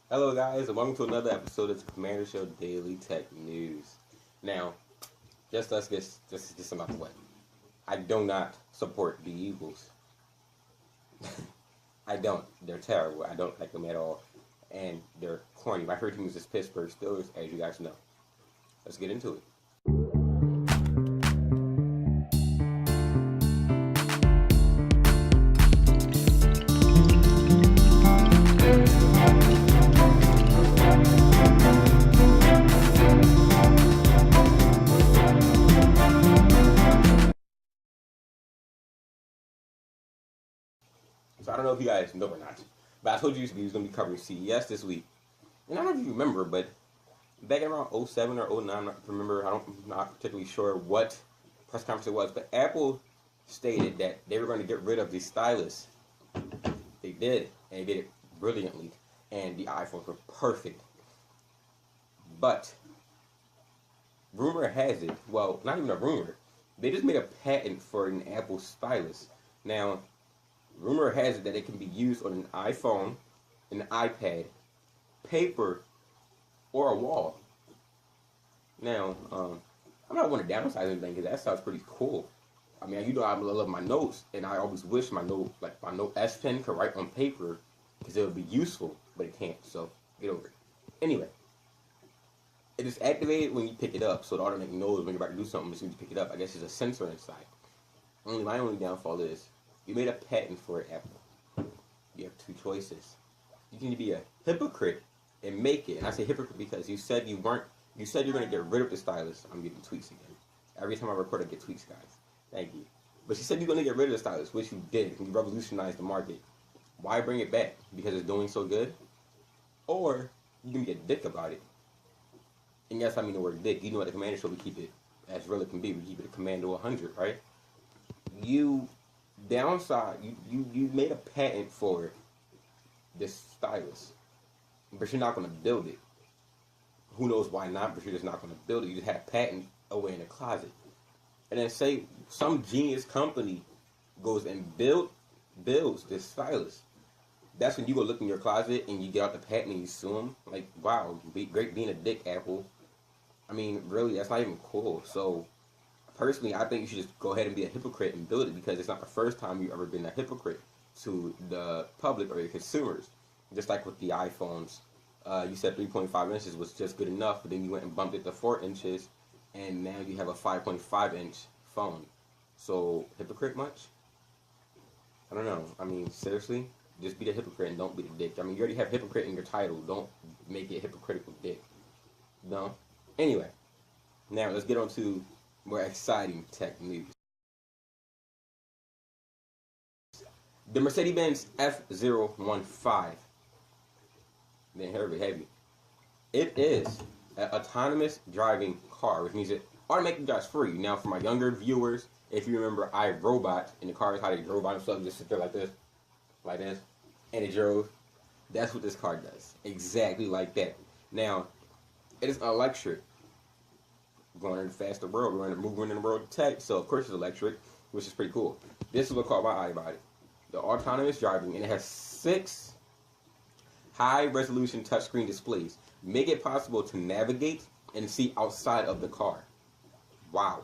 Hello guys, and welcome to another episode of the Commander Show Daily Tech News. Now, let's get some out the way. I do not support the Eagles. I don't. They're terrible. I don't like them at all. And they're corny. My favorite team is the Pittsburgh Steelers, as you guys know. Let's get into it. So I don't know if you guys know or not, but I told you we was going to be covering CES this week. And I don't know if you remember, but back in around 07 or 09, I'm not particularly sure what press conference it was, but Apple stated that they were going to get rid of the Stylus. They did, and they did it brilliantly, and the iPhones were perfect. But rumor has it, well, not even a rumor, they just made a patent for an Apple Stylus. Now, rumor has it that it can be used on an iPhone, an iPad, paper, or a wall. Now, I'm not going to downsize anything because that sounds pretty cool. I mean, you know, I love my notes, and I always wish my Note S Pen could write on paper because it would be useful, but it can't. So get over it. Anyway, it is activated when you pick it up, so it automatically knows when you're about to do something as soon as you pick it up. I guess there's a sensor inside. My only downfall is you made a patent for it, Apple. You have two choices. You can be a hypocrite and make it. And I say hypocrite because you said you're going to get rid of the Stylus. I'm getting tweets again. Every time I record, I get tweets, guys. Thank you. But you said you're going to get rid of the Stylus, which you did. You revolutionized the market. Why bring it back? Because it's doing so good? Or you can be a dick about it. And yes, I mean the word dick. You know, at the Commander Show, we keep it as real as it can be. We keep it a Commando 100, right? You made a patent for this Stylus, but you're not going to build it. Who knows why not, but you're just not going to build it. You just have a patent away in the closet. And then say some genius company goes and builds this Stylus. That's when you go look in your closet and you get out the patent and you sue them. Like, wow, great being a dick, Apple. I mean, really, that's not even cool. So, personally, I think you should just go ahead and be a hypocrite and build it because it's not the first time you've ever been a hypocrite to the public or your consumers. Just like with the iPhones. You said 3.5 inches was just good enough, but then you went and bumped it to 4 inches, and now you have a 5.5 inch phone. So, hypocrite much? I don't know. I mean, seriously? Just be the hypocrite and don't be the dick. I mean, you already have hypocrite in your title. Don't make it hypocritical dick. No? Anyway, now let's get on to more exciting tech news. The Mercedes-Benz F015. Then heard it heavy. It is an autonomous driving car, which means it automatically drives for you. Now, for my younger viewers, if you remember iRobot in the cars, how they drove by themselves, just sit there like this, and it drove. That's what this car does. Exactly like that. Now, it is electric. Going in the faster world, we're moving in the world of tech, so of course it's electric, which is pretty cool. This is what caught my eye about it. The autonomous driving, and it has 6 high-resolution touchscreen displays. Make it possible to navigate and see outside of the car. Wow.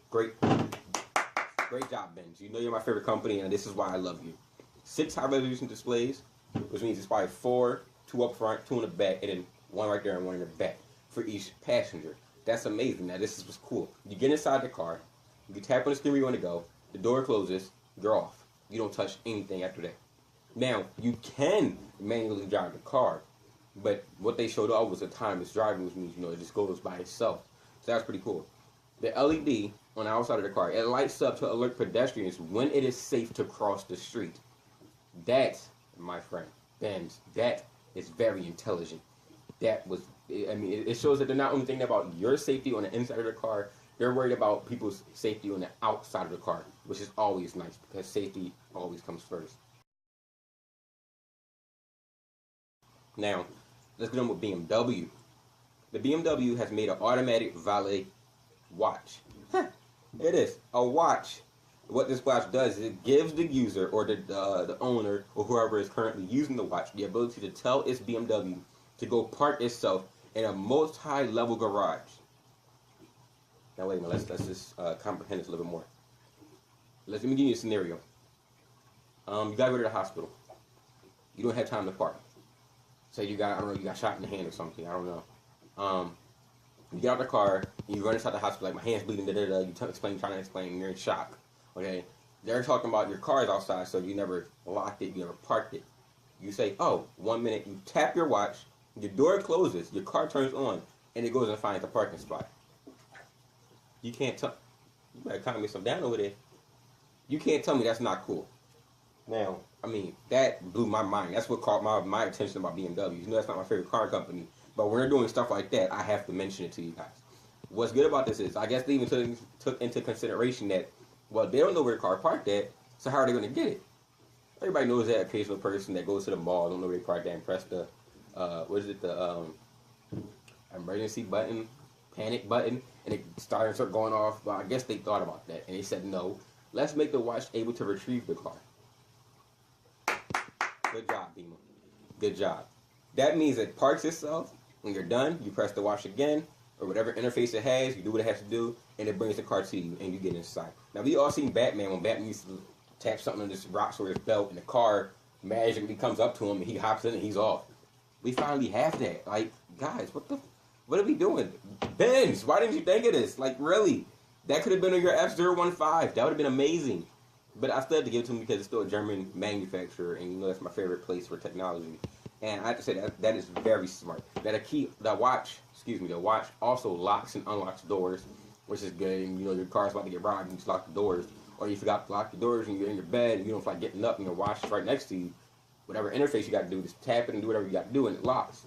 Great job, Benz. You know you're my favorite company, and this is why I love you. 6 high-resolution displays, which means it's probably 4, 2 up front, 2 in the back, and then 1 right there and 1 in the back for each passenger. That's amazing. Now, this is what's cool. You get inside the car, you tap on the screen where you want to go, the door closes, you're off. You don't touch anything after that. Now, you can manually drive the car, but what they showed off was autonomous driving, which means, you know, it just goes by itself. So that's pretty cool. The LED on the outside of the car, it lights up to alert pedestrians when it is safe to cross the street. That, my friend, Benz, that is very intelligent. That was, I mean, it shows that they're not only thinking about your safety on the inside of the car, they're worried about people's safety on the outside of the car, which is always nice because safety always comes first. Now, let's get on with BMW. The BMW has made an automatic valet watch. It is a watch what this watch does is it gives the user or the owner or whoever is currently using the watch the ability to tell its BMW to go park itself in a multi-level garage. Now wait a minute, let's just comprehend this a little bit more. Let me give you a scenario. You gotta go to the hospital. You don't have time to park. Say you got, I don't know, you got shot in the hand or something. I don't know. You get out the car, and you run inside the hospital, like, my hand's bleeding, da-da-da, you trying to explain, you're in shock, okay? They're talking about your car is outside, so you never locked it, you never parked it. You say, oh, 1 minute, you tap your watch, your door closes, your car turns on, and it goes and finds a parking spot. You can't tell, you better calm yourself down over there. You can't tell me that's not cool. Now, I mean, that blew my mind. That's what caught my attention about BMWs. You know, that's not my favorite car company. But when they're doing stuff like that, I have to mention it to you guys. What's good about this is, I guess they even took into consideration that, well, they don't know where the car parked at, so how are they going to get it? Everybody knows that occasional person that goes to the mall, don't know where they parked at, and press the, the emergency button, panic button, and it started to start going off. Well, I guess they thought about that, and they said, no, let's make the watch able to retrieve the car. Good job, Beamer. Good job. That means it parks itself. When you're done, you press the watch again, or whatever interface it has, you do what it has to do, and it brings the car to you, and you get inside. Now, we all seen Batman, when Batman used to tap something on this rocks or his belt, and the car magically comes up to him, and he hops in, and he's off. We finally have that. Like, guys, what are we doing? Benz, why didn't you think of this? Like, really? That could have been on your F015. That would have been amazing. But I still have to give it to him because it's still a German manufacturer, and you know that's my favorite place for technology. And I have to say that is very smart. The watch also locks and unlocks doors, which is good. And you know your car's about to get robbed, you just lock the doors. Or you forgot to lock the doors and you're in your bed and you don't feel like getting up and your watch is right next to you. Whatever interface you got to do, just tap it and do whatever you got to do, and it locks.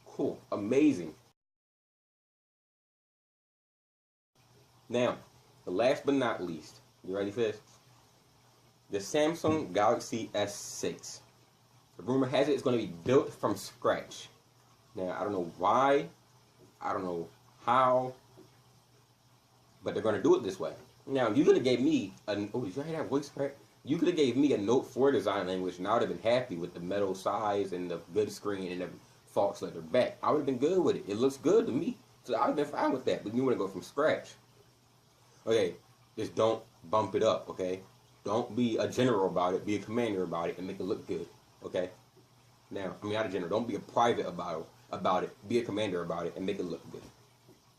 Cool, amazing. Now, the last but not least, you ready for this? The Samsung Galaxy S6. The rumor has it it's going to be built from scratch. Now, I don't know why, I don't know how, but they're going to do it this way. Now, you could have gave me did you hear that voice crack? You could have gave me a Note 4 design language, and I would have been happy with the metal size and the good screen and the Fox leather back. I would have been good with it. It looks good to me, so I would have been fine with that. But you want to go from scratch. Okay, just don't bump it up, okay? Don't be a general about it. Be a commander about it and make it look good. Okay? Now, I mean, not a general. Don't be a private about it. Be a commander about it and make it look good.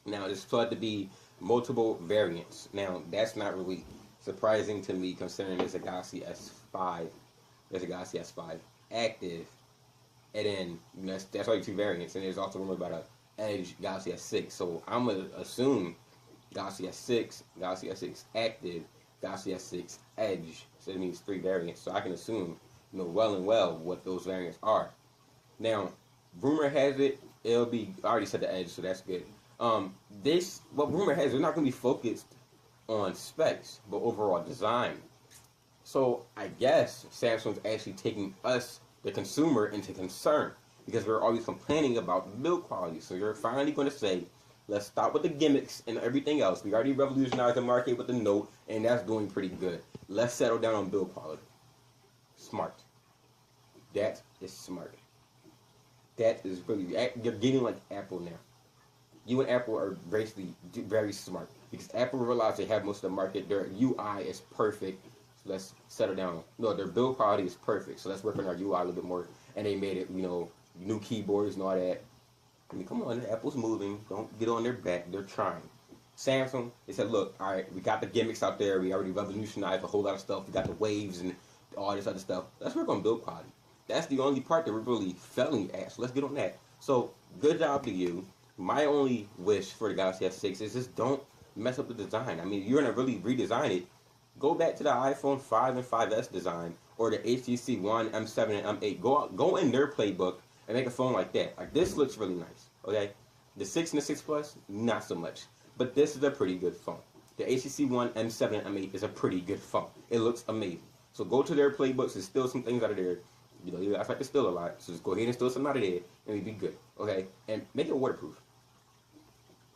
Now, there's thought to be multiple variants. Now, that's not really surprising to me considering there's a Galaxy S5. There's a Galaxy S5 active. And then, you know, that's only 2 variants. And there's also rumor about a Edge Galaxy S6. So, I'm going to assume Galaxy S6, Galaxy S6 active, Galaxy S6 Edge. So, it means 3 variants. So, I can assume know well and well what those variants are. Now, rumor has it, it'll be, I already said the Edge, so that's good. What rumor has, they're not going to be focused on specs, but overall design. So, I guess Samsung's actually taking us, the consumer, into concern, because we're always complaining about build quality. So, you're finally going to say, let's stop with the gimmicks and everything else. We already revolutionized the market with the Note, and that's doing pretty good. Let's settle down on build quality. Smart. That is smart. That is really, you're getting like Apple now. You and Apple are basically very smart because Apple realized they have most of the market. Their UI is perfect. So let's settle down. No, their build quality is perfect. So let's work on our UI a little bit more. And they made it, you know, new keyboards and all that. I mean, come on, Apple's moving. Don't get on their back. They're trying. Samsung, they said, look, all right, we got the gimmicks out there. We already revolutionized a whole lot of stuff. We got the waves and all this other stuff. Let's work on build quality. That's the only part that we're really failing at. So let's get on that. So good job to you. My only wish for the Galaxy S6 is just don't mess up the design. I mean, you're going to really redesign it. Go back to the iPhone 5 and 5S design or the HTC One, M7, and M8. Go in their playbook and make a phone like that. Like, this looks really nice, okay? The 6 and the 6 Plus, not so much. But this is a pretty good phone. The HTC One, M7, and M8 is a pretty good phone. It looks amazing. So go to their playbooks and steal some things out of there. You know, I like to steal a lot. So just go ahead and steal some out of there, and we'll be good, okay? And make it waterproof.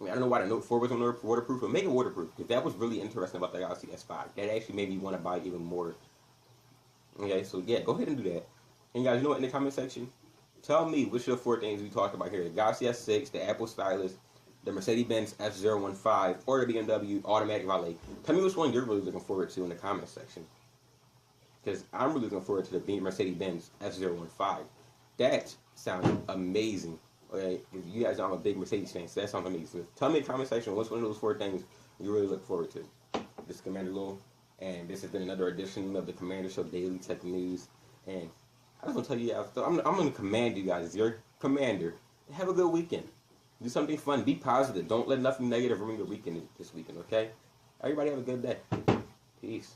I mean, I don't know why the Note 4 was on waterproof, but make it waterproof, because that was really interesting about the Galaxy S5. That actually made me want to buy even more. Okay, so yeah, go ahead and do that. And guys, you know what, in the comment section, tell me which of the 4 things we talked about here. The Galaxy S6, the Apple Stylus, the Mercedes-Benz F015, or the BMW Automatic Valet. Tell me which one you're really looking forward to in the comment section. Because I'm really looking forward to the Mercedes-Benz F015. That sounds amazing. Okay, if you guys know I'm a big Mercedes fan, so that sounds amazing. So tell me in the comment section what's one of those 4 things you really look forward to. This is Commander Lowell, and this has been another edition of the Commander Show Daily Tech News. And I just want to tell you guys, I'm going to command you guys, as your commander, to have a good weekend. Do something fun. Be positive. Don't let nothing negative ruin your weekend this weekend, okay? Everybody have a good day. Peace.